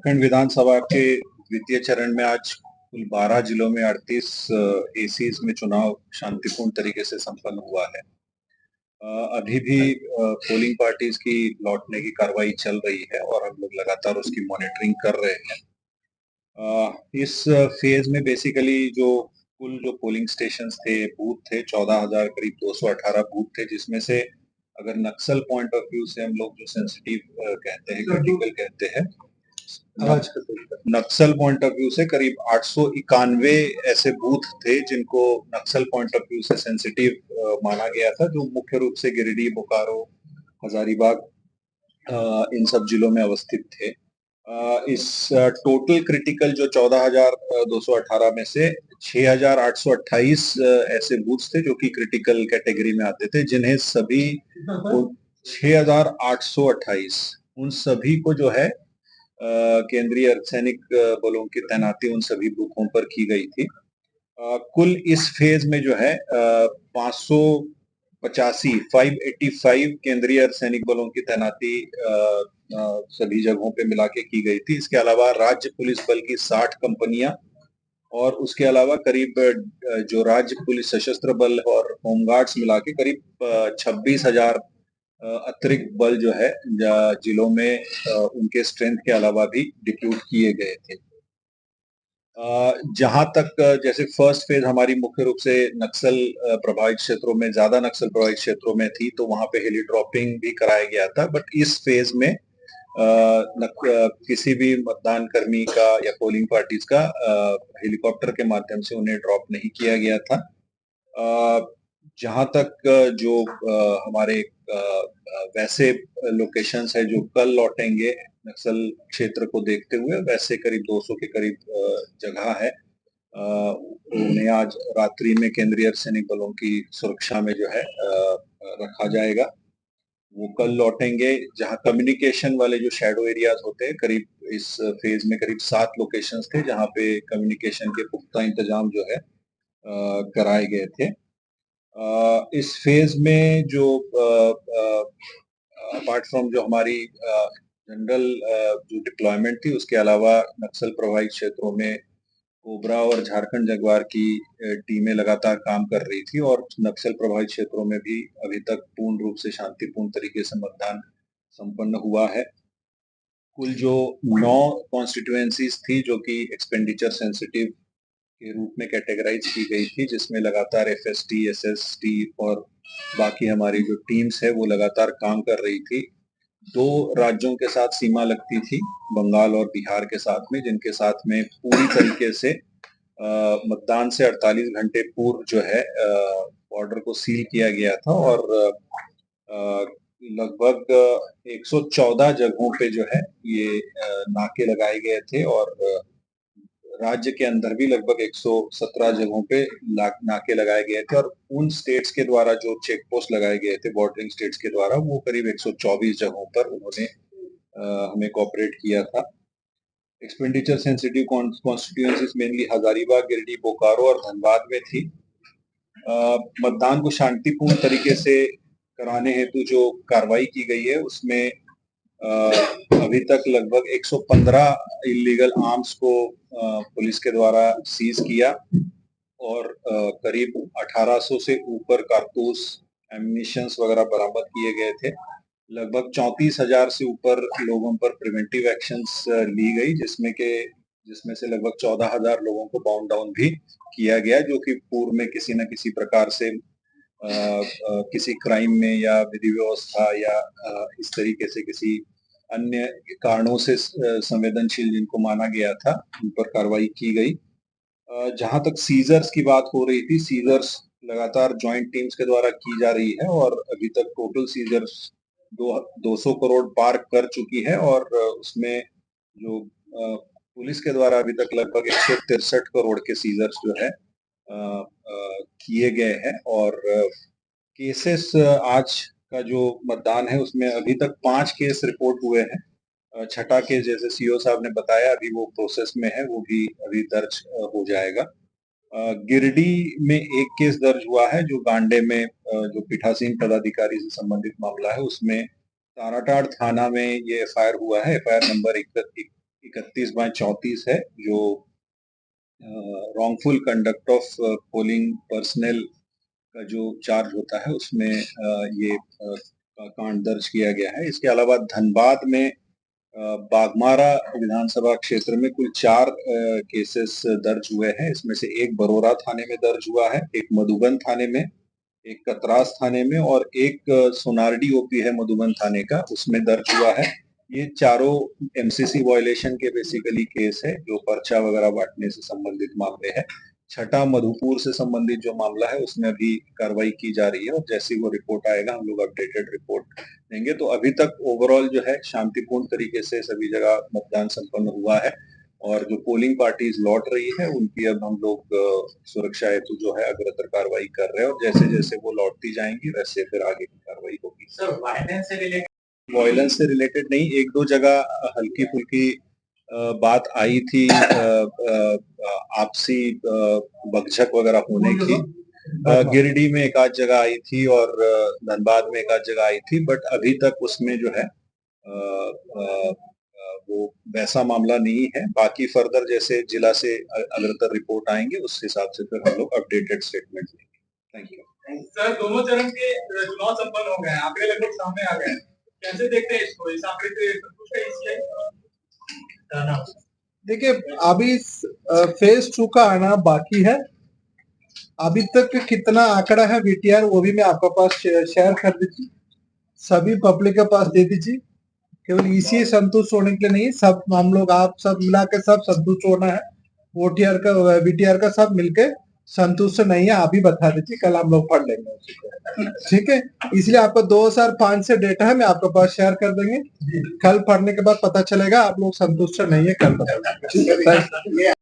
झारखंड विधानसभा के द्वितीय चरण में आज कुल 12 जिलों में 38 एसीज में चुनाव शांतिपूर्ण तरीके से संपन्न हुआ है। अभी भी पोलिंग पार्टीज की लौटने की कार्रवाई चल रही है और हम लोग लगातार उसकी मॉनिटरिंग कर रहे हैं। इस फेज में बेसिकली जो पोलिंग स्टेशंस थे, बूथ थे, 14,000 करीब 218 बूथ थे, जिसमेम से अगर नक्सल पॉइंट ऑफ व्यू से हम लोग जो सेंसिटिव कहते हैं, क्रिटिकल कहते हैं, नक्सल पॉइंट ऑफ व्यू से करीब 891 ऐसे बूथ थे जिनको नक्सल पॉइंट ऑफ व्यू से सेंसिटिव माना गया था, जो मुख्य रूप से गिरिडीह, बोकारो, हजारीबाग इन सब जिलों में अवस्थित थे। इस टोटल क्रिटिकल जो 14,218 में से 6,828 ऐसे बूथ्स थे जो कि क्रिटिकल कैटेगरी में आते थे, जिन्हें सभी 6,828 उन सभी को जो है केंद्रीय अर्धसैनिक बलों की तैनाती उन सभी बूथों पर की गई थी। कुल इस फेज में जो है 585 केंद्रीय अर्धसैनिक बलों की तैनाती सभी जगहों पे मिला के की गई थी। इसके अलावा राज्य पुलिस बल की 60 कंपनियां और उसके अलावा करीब जो राज्य पुलिस सशस्त्र बल और होमगार्ड्स मिला के करीब 26,000 अतिरिक्त बल जो है जिलों में उनके स्ट्रेंथ के अलावा भी डिप्यूट किए गए थे। जहां तक जैसे फर्स्ट फेज हमारी मुख्य रूप से नक्सल प्रभावित क्षेत्रों में, ज्यादा नक्सल प्रभावित क्षेत्रों में थी, तो वहां पे हेली ड्रॉपिंग भी कराया गया था। बट इस फेज में किसी भी मतदान कर्मी का या पोलिंग पार्टीज का हेलीकॉप्टर के माध्यम से उन्हें ड्रॉप नहीं किया गया था। जहां तक जो हमारे वैसे लोकेशंस है जो कल लौटेंगे नक्सल क्षेत्र को देखते हुए, वैसे करीब 200 के करीब जगह है, उन्हें आज रात्रि में केंद्रीय अर्धसैनिक बलों की सुरक्षा में जो है रखा जाएगा। वो कल लौटेंगे। जहां कम्युनिकेशन वाले जो शैडो एरियाज होते हैं, करीब इस फेज में करीब 7 लोकेशंस थे जहां पे कम्युनिकेशन के पुख्ता इंतजाम जो है कराए गए थे। इस फेज में जो अपार्ट फ्रॉम जो हमारी जनरल जो डिप्लॉयमेंट थी, उसके अलावा नक्सल प्रभावित क्षेत्रों में कोबरा और झारखंड जगुआर की टीमें लगातार काम कर रही थी और नक्सल प्रभावित क्षेत्रों में भी अभी तक पूर्ण रूप से शांतिपूर्ण तरीके से मतदान संपन्न हुआ है। कुल जो 9 कॉन्स्टिट्यूएंसीज थी जो कि एक्सपेंडिचर सेंसिटिव के रूप में कैटेगराइज की गई थी, जिसमें लगातार एफएसटी, एसएसटी और बाकी हमारी जो टीम्स है वो लगातार काम कर रही थी। 2 राज्यों के साथ सीमा लगती थी, बंगाल और बिहार के साथ में, जिनके साथ में पूरी तरीके से मतदान से 48 घंटे पूर्व जो है बॉर्डर को सील किया गया था और लगभग 114 जगहों पे जो है ये नाके लगाए गए थे और राज्य के अंदर भी लगभग 117 जगहों पे नाके लगाए गए थे और उन स्टेट्स के द्वारा जो चेक पोस्ट लगाए गए थे बॉर्डरिंग स्टेट्स के द्वारा, वो करीब 124 जगहों पर उन्होंने हमें कोऑपरेट किया था। Expenditure sensitive constituencies mainly Hazaribagh, Giridih, Bokaro और धनबाद में थी। मतदान को शांतिपूर्ण तरीके से कराने हेतु जो कार्रवाई की गई है उसमें अभी तक लगभग 115 इलीगल आर्म्स को पुलिस के द्वारा सीज किया और करीब 1800 से ऊपर कारतूस, एम्युनिशंस वगैरह बरामद किए गए थे। लगभग 34,000 से ऊपर लोगों पर प्रिवेंटिव एक्शंस ली गई, जिसमें से लगभग 14,000 लोगों को बाउंड डाउन भी किया गया, जो कि पूर्व में किसी न किसी प्रकार से किसी क्राइम में या विधि व्यवस्था या इस तरीके से किसी अन्य कारणों से संवेदनशील जिनको माना गया था, उन पर कार्रवाई की गई। जहां तक सीजर्स की बात हो रही थी, सीजर्स लगातार ज्वाइंट टीम्स के द्वारा की जा रही है और अभी तक टोटल सीजर्स 200 करोड़ पार कर चुकी है और उसमें जो पुलिस के द्वारा अभी तक लगभग 163 करोड़ के सीजर्स जो है किए गए हैं और केसेस आज का जो मतदान है उसमें अभी तक 5 केस रिपोर्ट हुए हैं। छठा केस जैसे सीओ साहब ने बताया अभी वो प्रोसेस में है, वो भी अभी दर्ज हो जाएगा। गिरिडीह में एक केस दर्ज हुआ है जो गांडे में जो पीठासीन पदाधिकारी से संबंधित मामला है, उसमें ताराटाड़ थाना में ये एफआईआर हुआ है, एफआईआर नंबर 31/34 है, जो wrongful conduct of polling personal का जो चार्ज होता है उसमें ये कांड दर्ज किया गया है। इसके अलावा धनबाद में बाघमारा विधानसभा क्षेत्र में कुल 4 केसेस दर्ज हुए हैं। इसमें से एक बरोरा थाने में दर्ज हुआ है, एक मधुबन थाने में, एक कतरास थाने में और एक सोनारडी ओपी है मधुबन थाने का, उसमें दर्ज हुआ है। ये चारों एमसीसी वायलेशन के बेसिकली केस है, जो पर्चा वगैरह बांटने से संबंधित मामले हैं। छठा मधुपुर से संबंधित जो मामला है उसमें अभी कार्रवाई की जा रही है और जैसे ही वो रिपोर्ट आएगा हम लोग अपडेटेड रिपोर्ट देंगे। तो अभी तक ओवरऑल जो है शांतिपूर्ण तरीके से सभी जगह मतदान संपन्न हुआ है और जो पोलिंग पार्टीज लौट रही है उनकी अब हम लोग सुरक्षा हेतु जो है अग्रतर कार्रवाई कर रहे हैं और जैसे जैसे वो लौटती जाएंगी वैसे फिर आगे की कार्रवाई होगी। सर वायलेंस से रिलेटेड नहीं, एक दो जगह हल्की फुल्की बात आई थी आपसी बकझक वगैरह होने की। गिरिडीह में एक आध जगह आई थी और धनबाद में एक आध जगह आई थी, बट अभी तक उसमें जो है वो वैसा मामला नहीं है। बाकी फर्दर जैसे जिला से अग्रतर रिपोर्ट आएंगे उस हिसाब से फिर हम लोग अपडेटेड स्टेटमेंट देंगे। Thank you. सर, दोनों चरण के चुनाव संपन्न हो गए हैं, आंकड़े लगभग सामने आ गए हैं, कैसे देखते हैं इसको? इस आंकड़े से संतुष्ट है ईसीआई? देखिए, अभी फेज 2 का आना बाकी है। अभी तक कितना आंकड़ा है वीटीआर वो भी मैं आपके पास शेयर कर दीजिए, सभी पब्लिक के पास दे दीजिए। केवल ईसीआई संतुष्ट होने के लिए नहीं, सब हम लोग आप सब मिला के सब संतुष्ट होना है। ओटीआर का वीटीआर का सब मिलके संतुष्ट नहीं है, अभी बता दीजिए, कल हम लोग पढ़ लेंगे। ठीक है, इसलिए आपको 2005 से डेटा है, मैं आपके पास शेयर कर देंगे। कल पढ़ने के बाद पता चलेगा आप लोग संतुष्ट नहीं है, कल बताएंगे।